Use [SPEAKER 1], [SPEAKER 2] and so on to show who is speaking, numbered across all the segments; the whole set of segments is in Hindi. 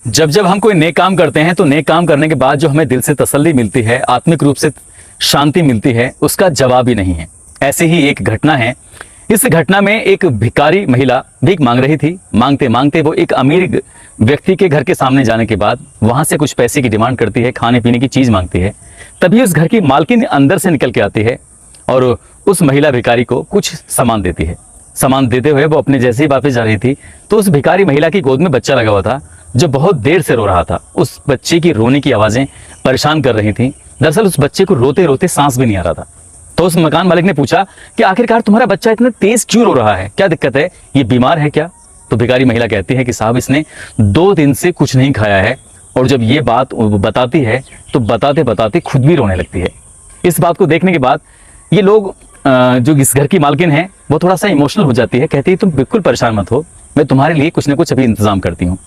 [SPEAKER 1] जब जब हम कोई नेक काम करते हैं तो नेक काम करने के बाद जो हमें दिल से तसल्ली मिलती है, आत्मिक रूप से शांति मिलती है, उसका जवाब ही नहीं है। ऐसे ही एक घटना है। इस घटना में एक भिखारी महिला भीख मांग रही थी। मांगते मांगते वो एक अमीर व्यक्ति के घर के सामने जाने के बाद वहां से कुछ पैसे की डिमांड करती है, खाने पीने की चीज मांगती है। तभी उस घर की मालकिन अंदर से निकल के आती है और उस महिला भिखारी को कुछ सामान देती है। सामान देते हुए वो अपने जैसे ही वापस जा रही थी तो उस भिखारी महिला की गोद में बच्चा लगा हुआ था जो बहुत देर से रो रहा था। उस बच्चे की रोने की आवाजें परेशान कर रही थी। दरअसल उस बच्चे को रोते रोते सांस भी नहीं आ रहा था। तो उस मकान मालिक ने पूछा कि आखिरकार तुम्हारा बच्चा इतना तेज क्यों रो रहा है, क्या दिक्कत है, ये बीमार है क्या? तो भिखारी महिला कहती है कि साहब इसने 2 दिन से कुछ नहीं खाया है। और जब ये बात बताती है तो बताते बताते खुद भी रोने लगती है। इस बात को देखने के बाद ये लोग जो इस घर की मालकिन है वो थोड़ा सा इमोशनल हो जाती है। कहती है तुम बिल्कुल परेशान मत हो, मैं तुम्हारे लिए कुछ ना कुछ अभी इंतजाम करती हूँ।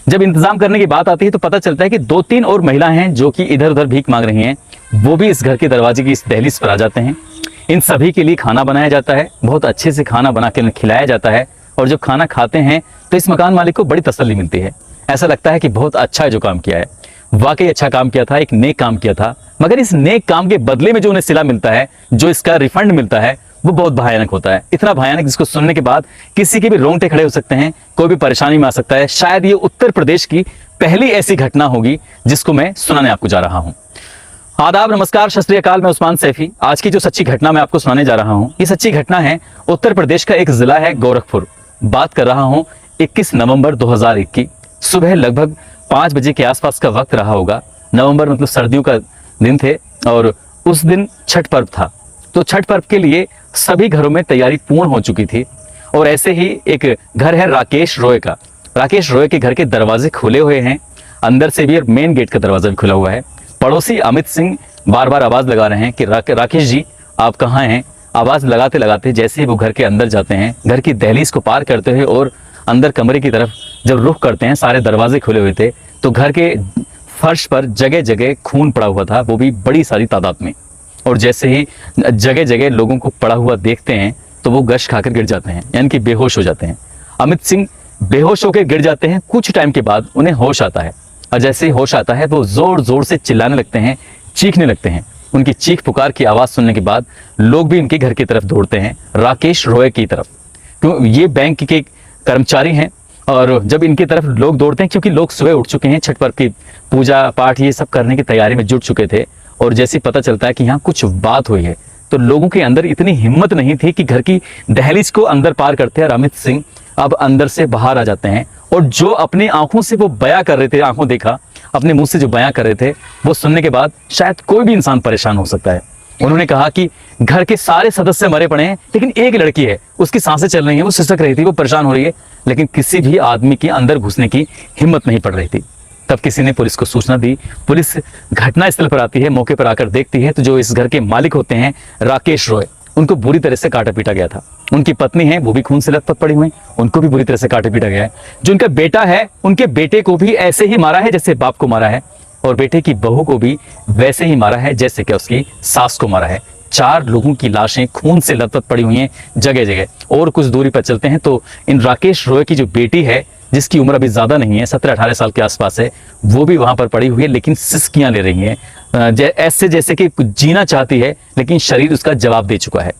[SPEAKER 1] जब इंतजाम करने की बात आती है तो पता चलता है कि 2-3 और महिला हैं जो कि इधर उधर भीख मांग रही हैं, वो भी इस घर के दरवाजे की इस दहलीज पर आ जाते हैं। इन सभी के लिए खाना बनाया जाता है, बहुत अच्छे से खाना बना के उन्हें खिलाया जाता है। और जब खाना खाते हैं तो इस मकान मालिक को बड़ी तसल्ली मिलती है। ऐसा लगता है कि बहुत अच्छा है जो काम किया है, वाकई अच्छा काम किया था, एक नेक काम किया था। मगर इस नेक काम के बदले में जो उन्हें सिला मिलता है, जो इसका रिफंड मिलता है, वो बहुत भयानक होता है। इतना भयानक जिसको सुनने के बाद किसी के भी रोंगटे खड़े हो सकते हैं, कोई भी परेशानी में आ सकता है। शायद ये उत्तर प्रदेश की पहली ऐसी घटना होगी जिसको मैं सुनाने आपको जा रहा हूं। आदाब, नमस्कार, सत श्री अकाल। मैं उस्मान सैफी। आज की जो सच्ची घटना मैं आपको सुनाने जा रहा हूं, ये सच्ची घटना है उत्तर प्रदेश का एक जिला है गोरखपुर। बात कर रहा हूं 21 नवंबर 2001 की। सुबह लगभग 5 बजे के आसपास का वक्त रहा होगा। नवंबर मतलब सर्दियों का दिन थे और उस दिन छठ पर्व था। तो छठ पर्व के लिए सभी घरों में तैयारी पूर्ण हो चुकी थी। और ऐसे ही एक घर है राकेश रॉय का। राकेश रॉय के घर के दरवाजे खुले हुए हैं, अंदर से भी, और मेन गेट का दरवाजा भी खुला हुआ है। पड़ोसी अमित सिंह बार बार आवाज लगा रहे हैं कि राकेश जी आप कहाँ हैं। आवाज लगाते लगाते जैसे ही वो घर के अंदर जाते हैं, घर की दहलीज को पार करते हुए और अंदर कमरे की तरफ जब रुख करते हैं, सारे दरवाजे खुले हुए थे, तो घर के फर्श पर जगह जगह खून पड़ा हुआ था, वो भी बड़ी सारी तादाद में। और जैसे ही जगह जगह लोगों को पड़ा हुआ देखते हैं तो वो गश खाकर गिर जाते हैं, यानी कि बेहोश हो जाते हैं। अमित सिंह बेहोश होकर गिर जाते हैं। कुछ टाइम के बाद उन्हें होश आता है और जैसे ही होश आता है वो जोर जोर से चिल्लाने लगते हैं, चीखने लगते हैं। उनकी चीख पुकार की आवाज सुनने के बाद लोग भी उनके घर की तरफ दौड़ते हैं, राकेश रॉय की तरफ। क्यों, ये बैंक के कर्मचारी हैं। और जब इनकी तरफ लोग दौड़ते हैं, क्योंकि लोग सुबह उठ चुके हैं, छठ पर्व की पूजा पाठ ये सब करने की तैयारी में जुट चुके थे। और जैसे पता चलता है कि यहाँ कुछ बात हुई है तो लोगों के अंदर इतनी हिम्मत नहीं थी कि घर की दहलीज को अंदर पार करते हैं। और अमित सिंह अब अंदर से बाहर आ जाते हैं और जो अपनी आंखों से वो बयां कर रहे थे, आंखों देखा, अपने मुंह से जो बयां कर रहे थे, वो सुनने के बाद शायद कोई भी इंसान परेशान हो सकता है। उन्होंने कहा कि घर के सारे सदस्य मरे पड़े हैं, लेकिन एक लड़की है, उसकी सांसें चल रही हैं, वो सिसक रही थी, वो परेशान हो रही है, लेकिन किसी भी आदमी के अंदर घुसने की हिम्मत नहीं पड़ रही थी। तब किसी ने पुलिस को सूचना दी। पुलिस घटना स्थल पर आती है, मौके पर आकर देखती है तो जो इस घर के मालिक होते हैं राकेश रॉय, उनको बुरी तरह से काटा पीटा गया था। उनकी पत्नी है, वो भी खून से लथपथ पड़ी हुई, उनको भी बुरी तरह से काटा पीटा गया है। जो उनका बेटा है, उनके बेटे को भी ऐसे ही मारा है जैसे बाप को मारा है, और बेटे की बहू को भी वैसे ही मारा है जैसे कि उसकी सास को मारा है। 4 लोगों की लाशें खून से लथपथ पड़ी हुई हैं जगह जगह। और कुछ दूरी पर चलते हैं तो इन राकेश रॉय की जो बेटी है, जिसकी उम्र अभी ज्यादा नहीं है, 17-18 साल के आसपास है, वो भी वहां पर पड़ी हुई है, लेकिन सिसकियां ले रही हैं, ऐसे जैसे कि जीना चाहती है, लेकिन शरीर उसका जवाब दे चुका है।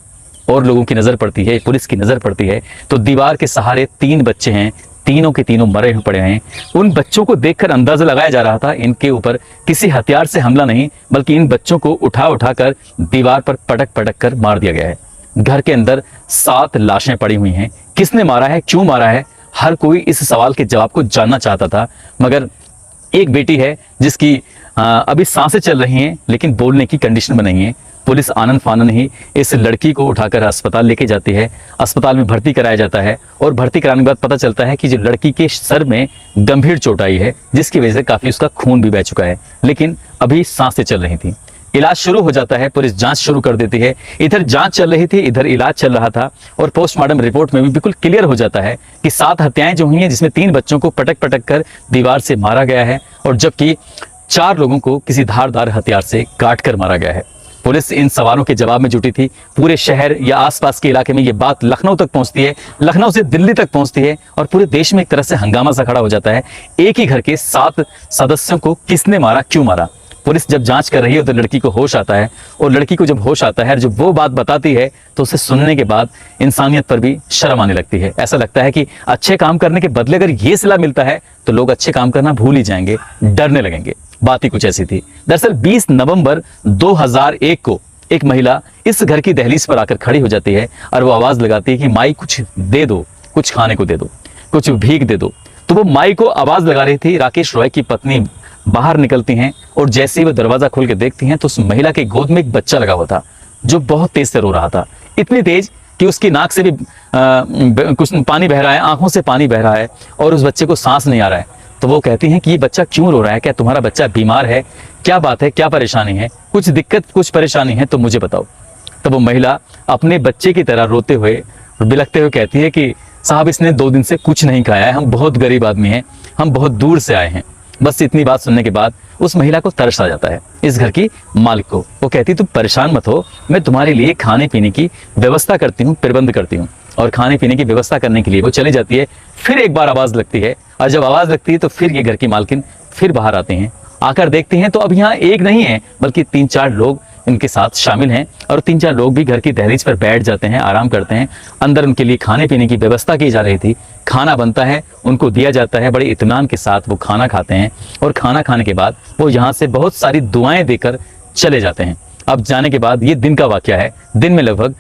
[SPEAKER 1] और लोगों की नजर पड़ती है, पुलिस की नजर पड़ती है तो दीवार के सहारे 3 बच्चे हैं, तीनों के तीनों मरे हुए पड़े हैं। उन बच्चों को देखकर अंदाजा लगाया जा रहा था इनके ऊपर किसी हथियार से हमला नहीं, बल्कि इन बच्चों को उठा उठाकर दीवार पर पटक पटक कर मार दिया गया है। घर के अंदर 7 लाशें पड़ी हुई हैं। किसने मारा है, क्यों मारा है, हर कोई इस सवाल के जवाब को जानना चाहता था। मगर एक बेटी है जिसकी अभी सांसें चल रही हैं, लेकिन बोलने की कंडीशन में नहीं है। पुलिस आनन फानन ही इस लड़की को उठाकर अस्पताल लेके जाती है। अस्पताल में भर्ती कराया जाता है और भर्ती कराने के बाद पता चलता है कि जो लड़की के सर में गंभीर चोट आई है, जिसकी वजह से काफी उसका खून भी बह चुका है, लेकिन अभी सांसें चल रही थी। इलाज शुरू हो जाता है, पुलिस जांच शुरू कर देती है। इधर जांच चल रही थी, इधर इलाज चल रहा था। और पोस्टमार्टम रिपोर्ट में भी बिल्कुल क्लियर हो जाता है कि 7 हत्याएं जो हुई हैं, जिसमें 3 बच्चों को पटक पटक कर दीवार से मारा गया है और जबकि 4 लोगों को किसी धारदार हथियार से काट कर मारा गया है। पुलिस इन सवालों के जवाब में जुटी थी। पूरे शहर या आसपास के इलाके में ये बात लखनऊ तक पहुंचती है, लखनऊ से दिल्ली तक पहुंचती है और पूरे देश में एक तरह से हंगामा सा खड़ा हो जाता है। एक ही घर के 7 सदस्यों को किसने मारा, क्यों मारा। पुलिस जब जांच कर रही है तो लड़की को होश आता है, और लड़की को जब होश आता है, जब वो बात बताती है तो उसे सुनने के बाद इंसानियत पर भी शर्म आने लगती है। ऐसा लगता है कि अच्छे काम करने के बदले अगर ये सिला मिलता है तो लोग अच्छे काम करना भूल ही जाएंगे, डरने लगेंगे। बात ही कुछ ऐसी थी। दरअसल 20 नवंबर 2001 को एक महिला इस घर की दहलीज पर आकर खड़ी हो जाती है और वो आवाज लगाती है कि माई कुछ दे दो, कुछ खाने को दे दो, कुछ भीख दे दो। तो वो माई को आवाज लगा रही थी। राकेश रॉय की पत्नी बाहर निकलती हैं और जैसे ही वो दरवाजा खोल के देखती हैं तो उस महिला के गोद में एक बच्चा लगा हुआ था जो बहुत तेज से रो रहा था। इतनी तेज कि उसकी नाक से भी कुछ पानी बह रहा है, आंखों से पानी बह रहा है और उस बच्चे को सांस नहीं आ रहा है। तो वो कहती हैं कि ये बच्चा क्यों रो रहा है, क्या तुम्हारा बच्चा बीमार है, क्या बात है, क्या परेशानी है, कुछ दिक्कत कुछ परेशानी है तो मुझे बताओ। तब वो महिला अपने बच्चे की तरह रोते हुए बिलखते हुए कहती है कि साहब इसने 2 दिन से कुछ नहीं खाया है, हम बहुत गरीब आदमी हैं, हम बहुत दूर से आए हैं। बस इतनी बात सुनने के बाद उस महिला को तरस आ जाता है, इस घर की मालिक को। वो कहती तुम परेशान मत हो, मैं तुम्हारे लिए खाने पीने की व्यवस्था करती हूँ, प्रबंध करती हूँ। और खाने पीने की व्यवस्था करने के लिए वो चली जाती है। फिर एक बार आवाज लगती है और जब आवाज लगती है तो फिर ये घर की मालकिन फिर बाहर आते हैं। आकर देखते हैं तो अब यहाँ एक नहीं है बल्कि 3-4 लोग इनके साथ शामिल हैं और 3-4 लोग भी घर की दहलीज पर बैठ जाते हैं, आराम करते हैं। अंदर उनके लिए खाने पीने की व्यवस्था की जा रही थी। खाना बनता है, उनको दिया जाता है, बड़े इत्मीनान के साथ वो खाना खाते हैं और खाना खाने के बाद वो यहाँ से बहुत सारी दुआएं देकर चले जाते हैं। अब जाने के बाद ये दिन का वाकया है। दिन में लगभग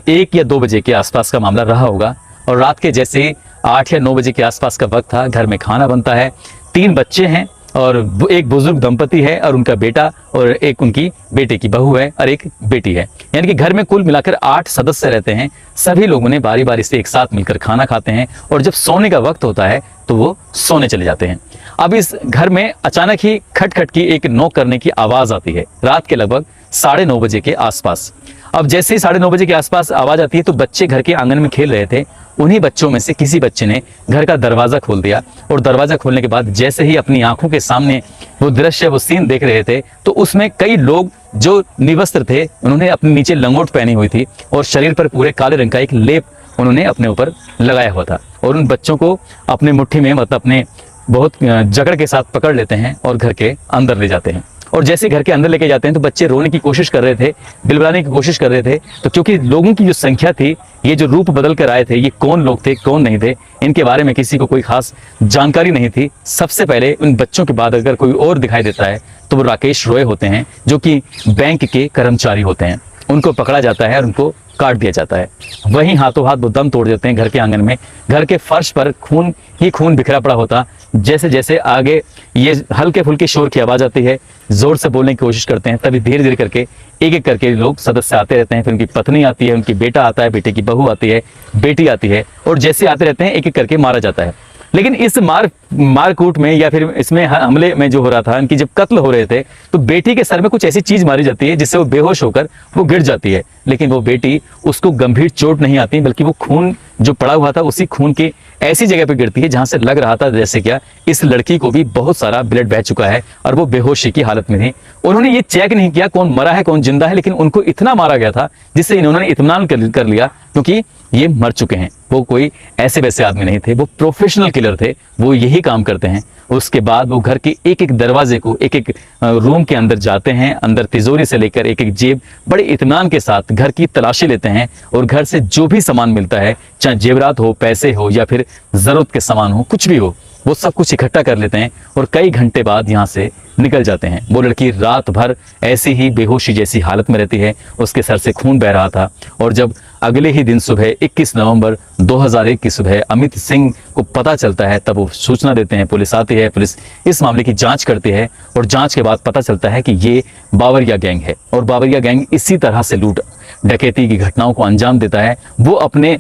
[SPEAKER 1] 1 या 2 बजे के आसपास का मामला रहा होगा और रात के जैसे 8 या 9 बजे के आसपास का वक्त था। घर में खाना बनता है, 3 बच्चे हैं और एक बुजुर्ग दंपति है और उनका बेटा और एक उनकी बेटे की बहू है और एक बेटी है। यानी कि घर में कुल मिलाकर 8 सदस्य रहते हैं। सभी लोगों ने बारी बारी से एक साथ मिलकर खाना खाते हैं और जब सोने का वक्त होता है तो वो सोने चले जाते हैं। अब इस घर में अचानक ही खटखट की एक नॉक करने की आवाज आती है रात के लगभग 9:30 बजे के आसपास। अब जैसे ही 9:30 बजे के आसपास आवाज आती है तो बच्चे घर के आंगन में खेल रहे थे। उन्हीं बच्चों में से किसी बच्चे ने घर का दरवाजा खोल दिया और दरवाजा खोलने के बाद जैसे ही अपनी आंखों के सामने वो दृश्य, वो सीन देख रहे थे तो उसमें कई लोग जो निवस्त्र थे उन्होंने अपने नीचे लंगोट पहनी हुई थी और शरीर पर पूरे काले रंग का एक लेप उन्होंने अपने ऊपर लगाया हुआ था और उन बच्चों को अपने मुट्ठी में मतलब अपने बहुत जकड़ के साथ पकड़ लेते हैं और घर के अंदर ले जाते हैं। और जैसे घर के अंदर लेके जाते हैं तो बच्चे रोने की कोशिश कर रहे थे, बिलबिलाने की कोशिश कर रहे थे। तो क्योंकि लोगों की जो संख्या थी, ये जो रूप बदल कर आए थे, ये कौन लोग थे कौन नहीं थे, इनके बारे में किसी को कोई खास जानकारी नहीं थी। सबसे पहले उन बच्चों के बाद अगर कोई और दिखाई देता है तो वो राकेश रॉय होते हैं जो कि बैंक के कर्मचारी होते हैं। उनको पकड़ा जाता है और उनको काट दिया जाता है। वहीं हाथों हाथ वो दम तोड़ देते हैं घर के आंगन में। घर के फर्श पर खून ही खून बिखरा पड़ा होता। जैसे जैसे आगे ये हल्के फुल्के शोर की आवाज आती है, जोर से बोलने की कोशिश करते हैं, तभी धीरे धीरे करके एक एक करके लोग सदस्य आते रहते हैं। फिर उनकी पत्नी आती है, उनकी बेटा आता है, बेटे की बहू आती है, बेटी आती है और जैसे आते रहते हैं एक एक करके मारा जाता है। लेकिन इस मारकूट में या फिर इसमें हमले में जो हो रहा था, इनकी जब कत्ल हो रहे थे तो बेटी के सर में कुछ ऐसी चीज मारी जाती है जिससे वो बेहोश होकर वो गिर जाती है। लेकिन वो बेटी, उसको गंभीर चोट नहीं आती बल्कि वो खून जो पड़ा हुआ था उसी खून की ऐसी जगह पे गिरती है जहां से लग रहा था जैसे क्या इस लड़की को भी बहुत सारा ब्लड बह चुका है और वो बेहोशी की हालत में थी। उन्होंने ये चेक नहीं किया कौन मरा है कौन जिंदा है, लेकिन उनको इतना मारा गया था जिससे इन्होंने इत्मीनान कर लिया क्योंकि ये मर चुके हैं। वो कोई ऐसे वैसे आदमी नहीं थे, वो प्रोफेशनल किलर थे, वो यही काम करते हैं। उसके बाद वो घर के एक एक दरवाजे को, एक एक रूम के अंदर जाते हैं, अंदर तिजोरी से लेकर एक एक जेब बड़े इत्मीनान के साथ घर की तलाशी लेते हैं और घर से जो भी सामान मिलता है, चाहे जेवरात हो, पैसे हो या फिर जरूरत के सामान हो, कुछ भी हो, वो सब कुछ इकट्ठा कर लेते हैं और कई घंटे बाद यहाँ से निकल जाते हैं। वो लड़की रात भर ऐसी ही बेहोशी जैसी हालत में रहती है, उसके सर से खून बह रहा था। और जब अगले ही दिन सुबह 21 नवंबर 2001 की सुबह अमित सिंह को पता चलता है तब वो सूचना देते हैं, पुलिस आती है, पुलिस इस मामले की जांच करती है और जांच के बाद पता चलता है कि ये बावरिया गैंग है और बावरिया गैंग इसी तरह से लूट डकैती की घटनाओं को अंजाम देता है। वो अपने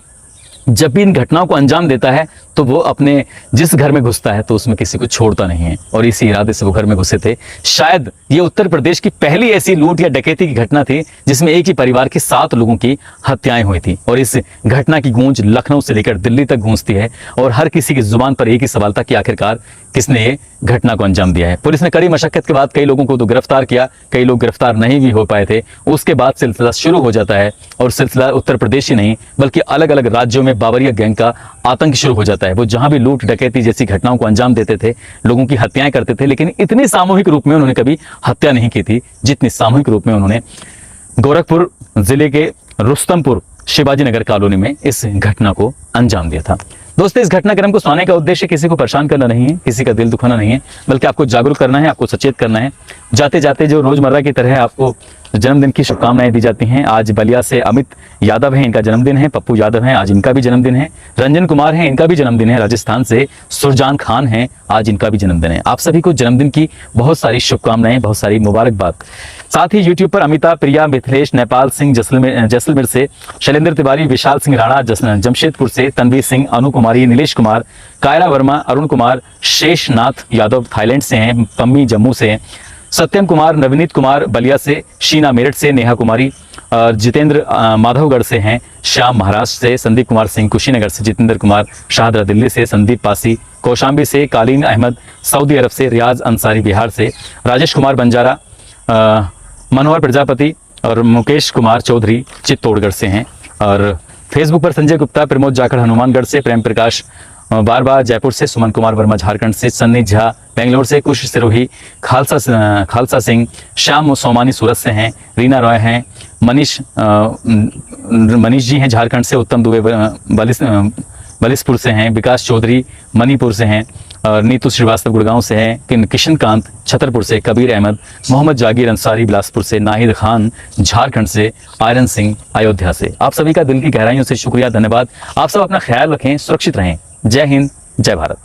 [SPEAKER 1] जब भी इन घटनाओं को अंजाम देता है तो वो अपने जिस घर में घुसता है तो उसमें किसी को छोड़ता नहीं है, और इसी इरादे से वो घर में घुसे थे। शायद ये उत्तर प्रदेश की पहली ऐसी लूट या डकैती की घटना थी जिसमें एक ही परिवार के 7 लोगों की हत्याएं हुई थी, और इस घटना की गूंज लखनऊ से लेकर दिल्ली तक गूंजती है, और हर किसी की जुबान पर एक ही सवाल था कि आखिरकार किसने ये घटना को अंजाम दिया है। पुलिस ने कड़ी मशक्कत के बाद कई लोगों को तो गिरफ्तार किया, कई लोग गिरफ्तार नहीं भी हो पाए थे। उसके बाद सिलसिला शुरू हो जाता है, और सिलसिला उत्तर प्रदेश ही नहीं बल्कि अलग अलग राज्यों में बावरिया गैंग का आतंक शुरू हो जाता है। वो जहां भी लूट डकैती जैसी घटनाओं को अंजाम देते थे, लोगों की हत्याएं करते थे, लेकिन इतनी सामूहिक रूप में उन्होंने कभी हत्या नहीं की थी जितनी सामूहिक रूप में उन्होंने गोरखपुर जिले के रुस्तमपुर शिवाजी नगर कॉलोनी में इस घटना को अंजाम दिया था। दोस्तों, इस घटनाक्रम को सुनाने का उद्देश्य किसी को परेशान करना नहीं है, किसी का दिल दुखाना नहीं है, बल्कि आपको जागरूक करना है, आपको सचेत करना है। जाते जाते जो रोजमर्रा की तरह आपको जन्मदिन की शुभकामनाएं दी जाती हैं। आज बलिया से अमित यादव है, इनका जन्मदिन है। पप्पू यादव है, आज इनका भी जन्मदिन है। रंजन कुमार है, इनका भी जन्मदिन है। राजस्थान से सुरजान खान है, आज इनका भी जन्मदिन है। आप सभी को जन्मदिन की बहुत सारी शुभकामनाएं, बहुत सारी मुबारकबाद। साथ ही यूट्यूब पर अमिता, प्रिया, मिथिलेश, नेपाल सिंह जैसलमेर से, शैलेंद्र तिवारी, विशाल सिंह राणा जमशेदपुर से, तनवीर सिंह, अनु कुमारी, नीलेश कुमार, कायरा वर्मा, अरुण कुमार, शेषनाथ यादव थाईलैंड से हैं, पम्मी जम्मू से हैं, सत्यम कुमार, नवनीत कुमार बलिया से, शीना मेरठ से, नेहा कुमारी और जितेंद्र माधवगढ़ से हैं, श्याम महाराष्ट्र से, संदीप कुमार सिंह कुशीनगर से, जितेंद्र कुमार शाहदरा दिल्ली से, संदीप पासी कौशाम्बी से, कालीन अहमद सऊदी अरब से, रियाज अंसारी बिहार से, राजेश कुमार बंजारा, मनोहर प्रजापति और मुकेश कुमार चौधरी चित्तौड़गढ़ से हैं। और फेसबुक पर संजय गुप्ता, प्रमोद जाखड़ हनुमानगढ़ से, प्रेम प्रकाश बारबा जयपुर से, सुमन कुमार वर्मा झारखंड से, सन्नी झा बेंगलोर से, कुश सिरोही, खालसा सिंह, श्याम सोमानी सूरत से हैं, रीना रॉय हैं, मनीष जी हैं झारखंड से, उत्तम दुबे बलिसपुर से हैं, विकास चौधरी मणिपुर से हैं, और नीतू श्रीवास्तव गुड़गांव से हैं, किशन कांत छतरपुर से, कबीर अहमद, मोहम्मद जागीर अंसारी बिलासपुर से, नाहिद खान झारखंड से, आयरन सिंह अयोध्या से। आप सभी का दिल की गहराइयों से शुक्रिया, धन्यवाद। आप सब अपना ख्याल रखें, सुरक्षित रहें। जय हिंद, जय भारत।